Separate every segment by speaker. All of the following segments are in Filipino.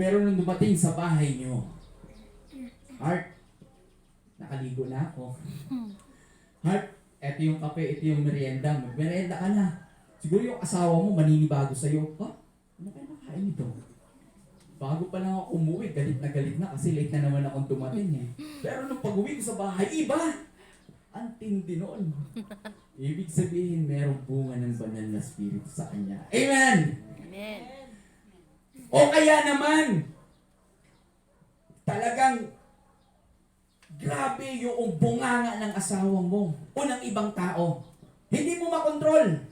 Speaker 1: Pero nung dumating sa bahay nyo, Heart, nakaligo na ako. Heart, eto yung kape, ito yung merienda. Magmerienda ka na. Siguro yung asawa mo maninibago sa'yo. Ha? Ano kayo nakain ito? Bago pa lang ako umuwi, galit na kasi late na naman akong dumating eh. Pero nung pag-uwi ko sa bahay, iba! Ang tindi noon. Ibig sabihin, merong bunga ng banal na spirit sa kanya. Amen!
Speaker 2: Amen.
Speaker 1: O kaya naman, talagang grabe yung bunganga ng asawa mo o ng ibang tao. Hindi mo makontrol.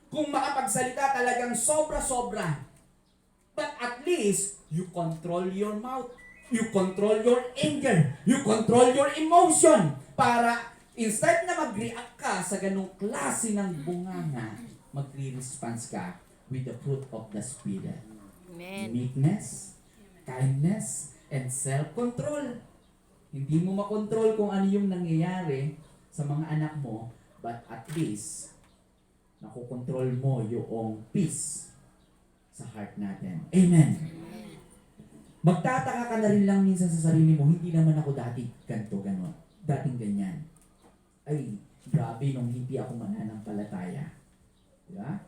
Speaker 1: Kung makapagsalita talagang sobra-sobra. But at least, you control your mouth. You control your anger. You control your emotion. Para instead na mag-react ka sa ganong klase ng bunganga, magre-response ka with the fruit of the Spirit.
Speaker 2: Amen.
Speaker 1: Meekness, kindness, and self-control. Hindi mo makontrol kung ano yung nangyayari sa mga anak mo, but at least, nakokontrol mo yung peace sa heart natin. Amen. Magtataka ka na rin lang minsan sa sarili mo, hindi naman ako dati ganito, ganon. Dating ganyan. Ay, grabe nung hindi ako mananampalataya. Diba?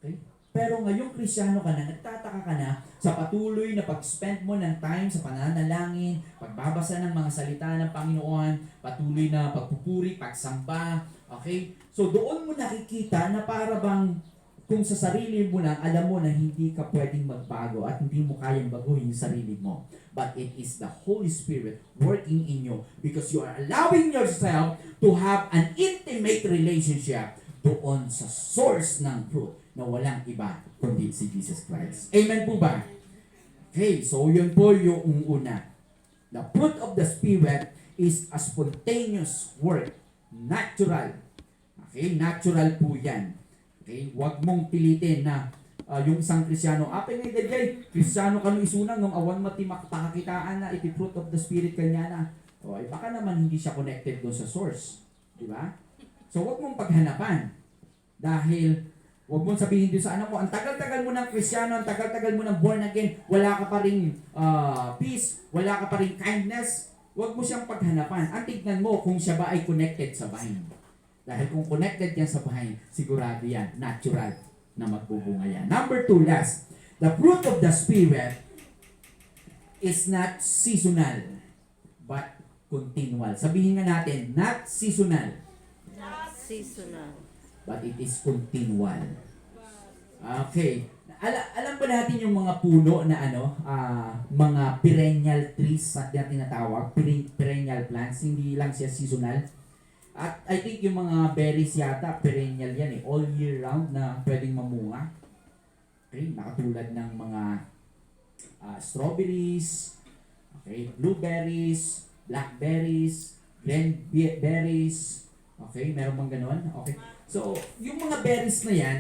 Speaker 1: Okay? Pero ngayong Kristyano ka na, nagtataka ka na sa patuloy na pag-spend mo ng time sa pananalangin, pagbabasa ng mga salita ng Panginoon, patuloy na pagpupuri, pagsamba, okay? So doon mo nakikita na para bang kung sa sarili mo lang, alam mo na hindi ka pwedeng magbago at hindi mo kayang baguhin yung sarili mo. But it is the Holy Spirit working in you because you are allowing yourself to have an intimate relationship doon sa source ng fruit na walang iba kundi si Jesus Christ. Amen po ba? Okay, so yun po yung una. The fruit of the Spirit is a spontaneous work. Natural. Okay, natural po yan. Okay, huwag mong pilitin na yung isang Kristyano, apay nga dagay, Kristyano ka nung isunang, nung awan mati makakakitaan na iti fruit of the Spirit kanya na. O, ay baka naman hindi siya connected doon sa source. Di ba? So, huwag mong paghanapan. Dahil, huwag mong sabihin din sa anak mo, ang tagal-tagal mo ng Kristyano, ang tagal-tagal mo ng born again, wala ka pa ring peace, wala ka pa ring kindness, huwag mo siyang paghanapan. Ang tignan mo kung siya ba ay connected sa vine. Dahil kung connected yan sa vine, sigurado yan, natural na magbubunga yan. Number 2, last. The fruit of the Spirit is not seasonal, but continual. Sabihin nga natin, not seasonal,
Speaker 2: Seasonal.
Speaker 1: but it is continual. Okay. Alam ba natin yung mga puno na mga perennial trees na tinatawag, perennial plants, hindi lang siya seasonal. At I think yung mga berries yata, perennial yan all year round na pwedeng mamunga. Okay, nakatulad ng mga strawberries, okay, blueberries, blackberries, cranberries, okay, meron bang ganon? Okay. So, yung mga berries na yan,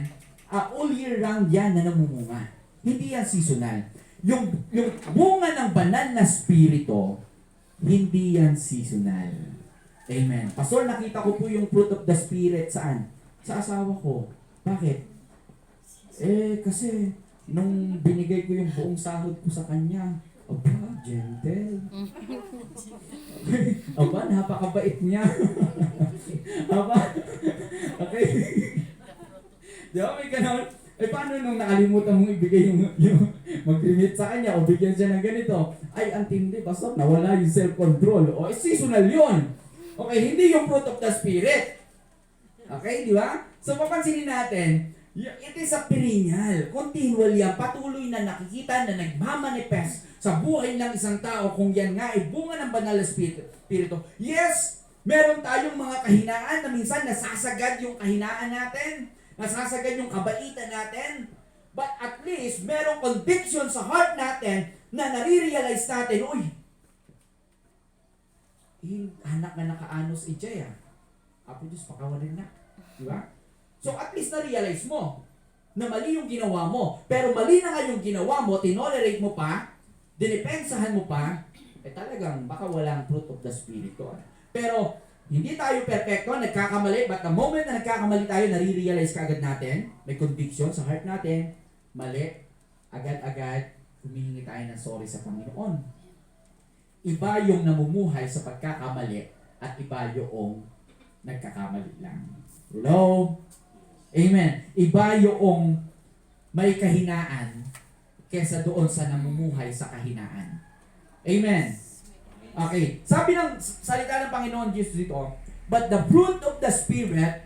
Speaker 1: all year round yan na namumunga. Hindi yan seasonal. Yung bunga ng banal na spirito, hindi yan seasonal. Amen. Pastor, nakita ko po yung fruit of the Spirit saan? Sa asawa ko. Bakit? Kasi nung binigay ko yung buong sahod ko sa kanya, aba, gentle. Aba, napakabait niya. Aba, okay. Di ba, may ganon? Paano nung nakalimutan mong ibigay yung mag-remit sa kanya o bigyan siya ng ganito? Ay, ang tindi, pastor, nawala yung self-control. O, seasonal yun. Okay, hindi yung fruit of the Spirit. Okay, di ba? So, papansinin natin, it is a perennial, continual yan, patuloy na nakikita na nagmamanifest sa buhay ng isang tao kung yan nga ay bunga ng banal na spirito. Yes, meron tayong mga kahinaan na minsan nasasagad yung kahinaan natin, nasasagad yung kabaitan natin, but at least merong conviction sa heart natin na nare-realize natin, uy, anak na nakaanos ijay Apo Diyos, pakawalan na. Di ba? So at least na-realize mo na mali yung ginawa mo. Pero mali na nga yung ginawa mo, tinolerate mo pa, dinipensahan mo pa, talagang baka walang fruit of the Spirit doon. Pero hindi tayo perfecto, nagkakamali, but the moment na nagkakamali tayo, nare-realize ka agad natin, may conviction sa heart natin, mali, agad-agad, humihingi tayo ng sorry sa Panginoon. Iba yung namumuhay sa pagkakamali at iba yung nagkakamali lang. Hello? Amen. Iba yung may kahinaan kesa doon sa namumuhay sa kahinaan. Amen. Okay. Sabi ng salita ng Panginoon Jesus dito, but the fruit of the Spirit,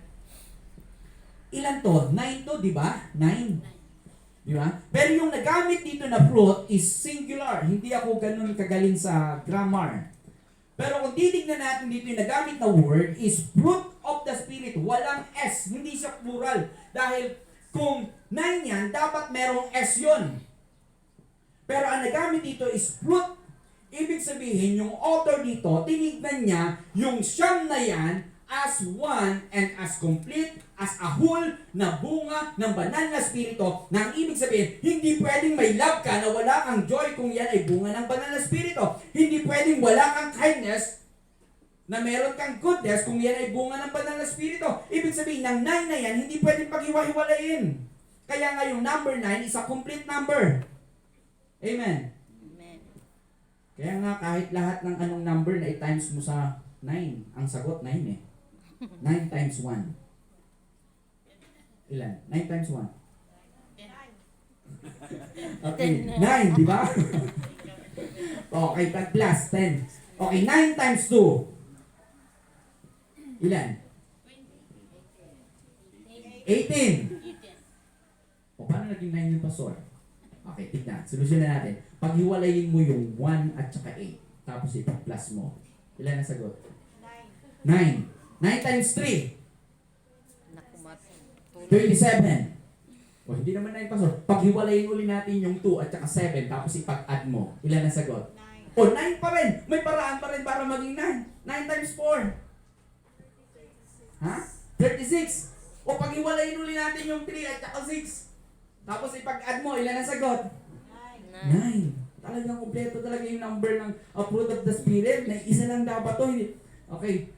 Speaker 1: ilan to? 9 to, di ba? 9. Di ba? Pero yung nagamit dito na fruit is singular. Hindi ako ganun kagaling sa grammar. Pero kung titignan natin dito yung nagamit na word is fruit of the Spirit. Walang S. Hindi siya plural. Dahil kung 9 yan, dapat merong S yun. Pero ang nagamit dito is fruit. Ibig sabihin, yung author dito, tinignan niya yung siyam na yan as one and as complete, as a whole na bunga ng banal na spirito, na ang ibig sabihin, hindi pwedeng may love ka na wala kang joy kung yan ay bunga ng banal na spirito. Hindi pwedeng wala kang kindness na meron kang goodness kung yan ay bunga ng banal na spirito. Ibig sabihin, ng 9 na yan, hindi pwedeng paghiwa-hiwalayin. Kaya nga yung number 9 is a complete number. Amen.
Speaker 2: Amen.
Speaker 1: Kaya nga kahit lahat ng anong number na i-times mo sa 9, ang sagot 9 eh. 9 times 1. Ilan? 9 times 1? Okay, 9, di ba? Okay, pag plus 10. Okay, 9 times 2. Ilan? 18. O, paano naging 9 yung pastor? Okay, tignan. Solusyon na natin. Paghiwalayin mo yung 1 at saka 8. Tapos ipa-plus mo. Ilan ang sagot? 9. 9 times 3.
Speaker 2: Naku, matulog.
Speaker 1: 27. O, hindi naman 9 pastor. Paghiwalayin uli natin yung 2 at saka 7. Tapos ipag-add mo. Ilan ang sagot? 9. O, 9 pa rin. May paraan pa rin para maging 9. 9 times 4. Ha? 36. O, paghiwalayin uli natin yung 3 at saka 6. Tapos ipag-add mo, ilan ang sagot? 9. Talagang kompleto talaga yung number ng fruit of the Spirit. Na isa lang dapat to. Hindi. Okay.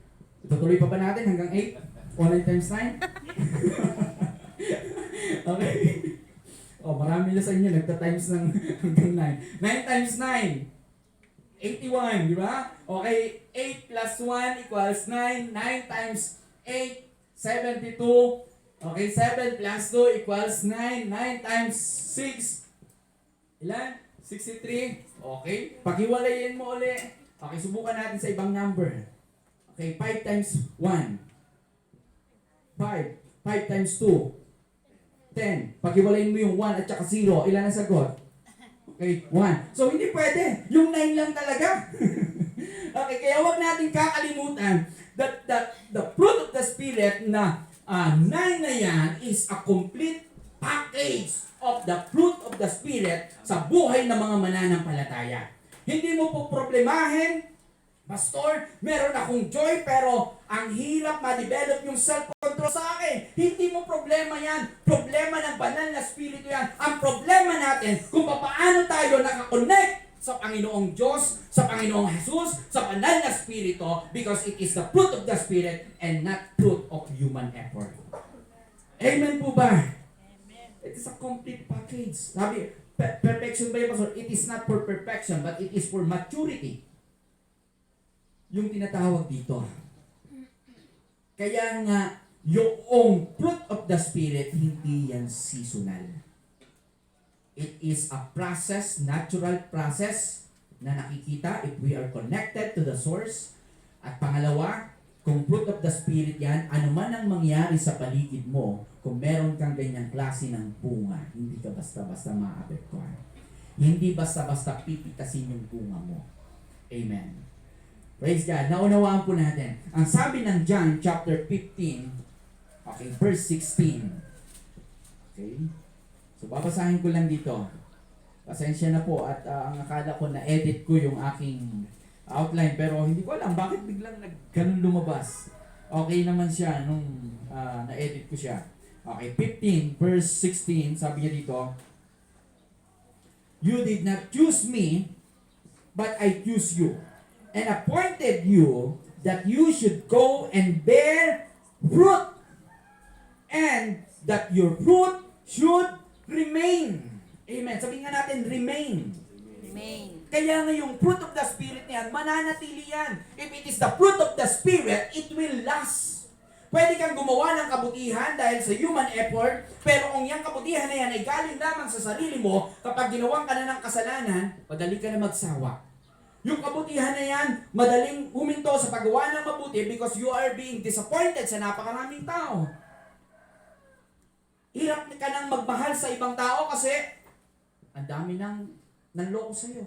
Speaker 1: Itutuloy pa ba natin hanggang 8? O 9 times 9? Okay. O, marami na sa inyo nagta-times ng hanggang 9. 9 times 9. 81, di ba? Okay. 8 plus 1 equals 9. 9 times 8, 72. Okay, 7 plus 2 equals 9. 9 times 6. Ilan? 63. Okay. Paghiwalayin mo uli. Okay, subukan natin sa ibang number. Okay, 5 times 1. 5. 5 times 2. 10. Paghiwalayin mo yung 1 at saka 0. Ilan ang sagot? Okay, 1. So, hindi pwede. Yung 9 lang talaga. Okay, kaya huwag natin kakalimutan that the fruit of the Spirit na 9 na yan is a complete package of the fruit of the Spirit sa buhay ng mga mananampalataya. Hindi mo po problemahin, Pastor, meron akong joy pero ang hirap ma-develop yung self-control sa akin. Hindi mo problema yan. Problema ng banal na Espiritu yan. Ang problema natin kung paano tayo nakakonect sa Panginoong Diyos, sa Panginoong Jesus, sa banal na Espiritu, because it is the fruit of the Spirit and not fruit of human effort. Amen po ba? It is a complete package. Sabi, perfection ba yung pastor? It is not for perfection, but it is for maturity. Yung tinatawag dito. Kaya nga, yung fruit of the Spirit, hindi yan seasonal. It is a process, natural process na nakikita if we are connected to the source. At pangalawa, kung fruit of the Spirit yan, ano man ang mangyari sa paligid mo, kung meron kang ganyang klase ng bunga, hindi ka basta-basta maapektuhan. Hindi basta-basta pipitasin yung bunga mo. Amen. Praise God. Naunawaan po natin. Ang sabi ng John chapter 15, okay, verse 16. Okay? So, babasahin ko lang dito. Pasensya na po at ang akala ko na-edit ko yung aking outline pero hindi ko alam bakit biglang ganun lumabas. Okay naman siya nung na-edit ko siya. Okay, 15 verse 16, sabi niya dito, you did not choose me, but I choose you, and appointed you that you should go and bear fruit, and that your fruit should remain. Amen. Sabihin nga natin, remain.
Speaker 2: Remain.
Speaker 1: Kaya nga yung fruit of the Spirit na yan, mananatili yan. If it is the fruit of the Spirit, it will last. Pwede kang gumawa ng kabutihan dahil sa human effort, pero kung yung kabutihan na yan ay galing lamang sa sarili mo, kapag ginawang ka na ng kasalanan, madali ka na magsawa. Yung kabutihan na yan, madaling huminto sa paggawa ng mabuti because you are being disappointed sa napakaraming tao. Hirap ka nang magmahal sa ibang tao kasi ang dami nang nanloko sa'yo.